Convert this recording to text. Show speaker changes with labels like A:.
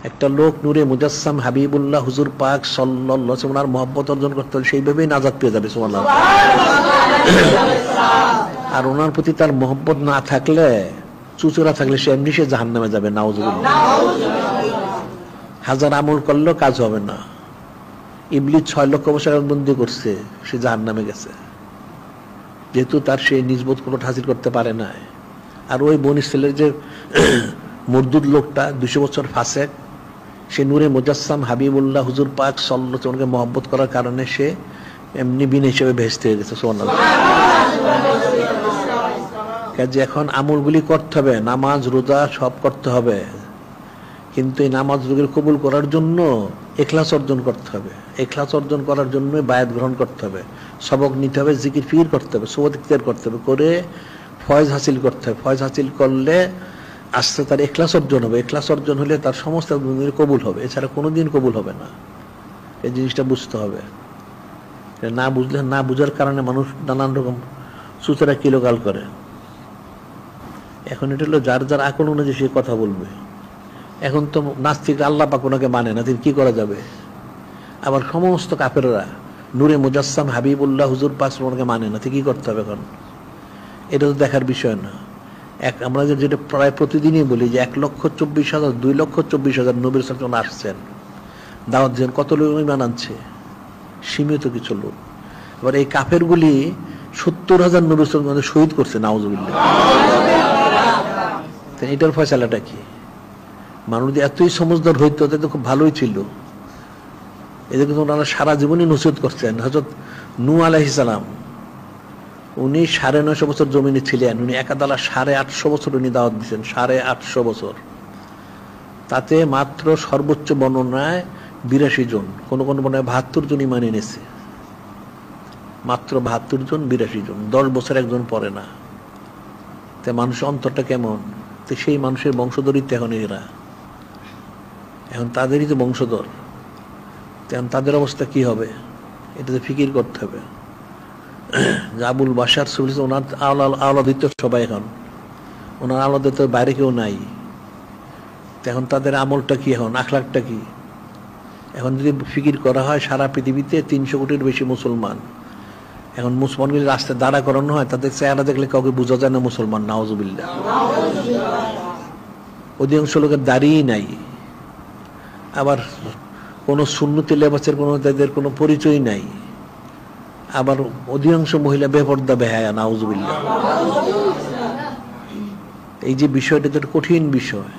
A: একটা লোক নূরে মুজাসসাম হাবিবুল্লাহ হুজুর পাক সাল্লাল্লাহু আলাইহি ওয়াসাল্লাম ওনার মহব্বত অর্জন করতে হলে সেইভাবেই নাজাত পেয়ে যাবে সুবহানাল্লাহ। আর ওনার প্রতি তার মহব্বত না থাকলে, চুচুরা থাকলে সে এমনি সে জাহান্নামে যাবে, নাউজুবিল্লাহ। হাজার আমল করলেও কাজ হবে না। ইবলিস 6 লক্ষ বছর বন্দী করছে, সে জাহান্নামে গেছে, যেহেতু তার সে নিজবোধ কোনো হাসিল করতে পারে না। আর ওই বনি ইসরাইলের যে মরদুদ লোকটা 200 বছর ফাসেক, সে নূরে মুজাসসাম হাবিবুল্লাহ হুজুর পাক সাল্লাল্লাহু আলাইহি ওয়াসাল্লামকে মহব্বত করার কারণে সে এমনি বিনা হিসেবে ভেস্তে হয়ে গেছে, সুবহানাল্লাহ। কাজে এখন আমলগুলি করতে হবে, নামাজ রোজা সব করতে হবে, কিন্তু এই নামাজ রোজার কবুল করার জন্য ইখলাস অর্জন করতে হবে। ইখলাস অর্জন করার জন্য বায়াত গ্রহণ করতে হবে, সবক নিতে হবে, জিকির ফিকির করতে হবে, সুবহাত ইখতিয়ার করতে হবে, করে ফয়েজ হাসিল করতে হবে। ফয়েজ হাসিল করলে আস্তে তার ইখলাস অর্জন হবে। ইখলাস অর্জন হলে তার সমস্ত কবুল হবে, এছাড়া কোনোদিন কবুল হবে না। এই জিনিসটা বুঝতে হবে। না বুঝলে, না বুঝার কারণে মানুষ নানান রকম সুতরা কিলোকাল করে। এখন এটা হলো যার যার আকল অনুযায়ী সে কথা বলবে। এখন তো নাস্তিক আল্লাহ পাক ওনাকে মানে না, তিনি কি করা যাবে? আবার সমস্ত কাফেররা নূরে মুজাসসাম হাবিবুল্লাহ হুজুর পাক ওনাকে মানে না, কি করতে হবে এখন? এটা তো দেখার বিষয় না। আমরা যেটা প্রায় প্রতিদিনই বলি যে 1,24,000 2,24,000 নবীর সাথে আসছেন, দাওয়াত দিয়েছেন, কত লোক ঈমান আনছে? সীমিত কিছু লোক। এবার এই কাফেরগুলি 70,000 নবীর সাথে শহীদ করছে, নাউজুবিল্লাহ। এটার ফয়সালাটা কি? মানুষ যদি এতই সমজদার হইতো তাহলে খুব ভালোই ছিল। এদের কিন্তু ওনারা সারা জীবনই নসিহত করছেন। হযরত নূহ আলাইহিস সালাম, উনি 950 বছর জমিনে ছিলেন, উনি একাদালা 850 বছর উনি দাওয়াত দিচ্ছেন, 850 বছর। তাতে মাত্র সর্বোচ্চ বর্ণনায় 82 জন, কোন কোন বর্ণনায় 72 জন ঈমান এনেছে। মাত্র 72 জন, 82 জন, 10 বছর একজন পড়ে না। তে মানুষের অন্তরটা কেমন? তো সেই মানুষের বংশধরই তো এখন এরা, এখন তাদেরই তো বংশধর। এখন তাদের অবস্থা কি হবে? এটাতে ফিকির করতে হবে। আবুল বাশার সুবলি ওনার আওলাদিত সবাই, এখন ওনার আওলাদিত বাইরে কেউ নাই। এখন তাদের আমলটা কি, এখন আখলাকটা কি? এখন যদি ফিকির করা হয়, সারা পৃথিবীতে 300 কোটির বেশি মুসলমান। এখন মুসলমানগুলি রাস্তায় দাঁড়া করানো হয়, তাদের চেহারা দেখলে কাউকে বোঝা যায় না মুসলমান, নাউজুবিল্লাহ। অধিকাংশ লোকের দাড়িই নাই, আবার কোন সুন্নতি লেবাসের কোনো তাদের কোনো পরিচয় নাই, আবার অধিকাংশ মহিলা বেপর্দা বেহায়া, নাউজুবিল্লাহ। এই যে বিষয়টা তো কঠিন বিষয়।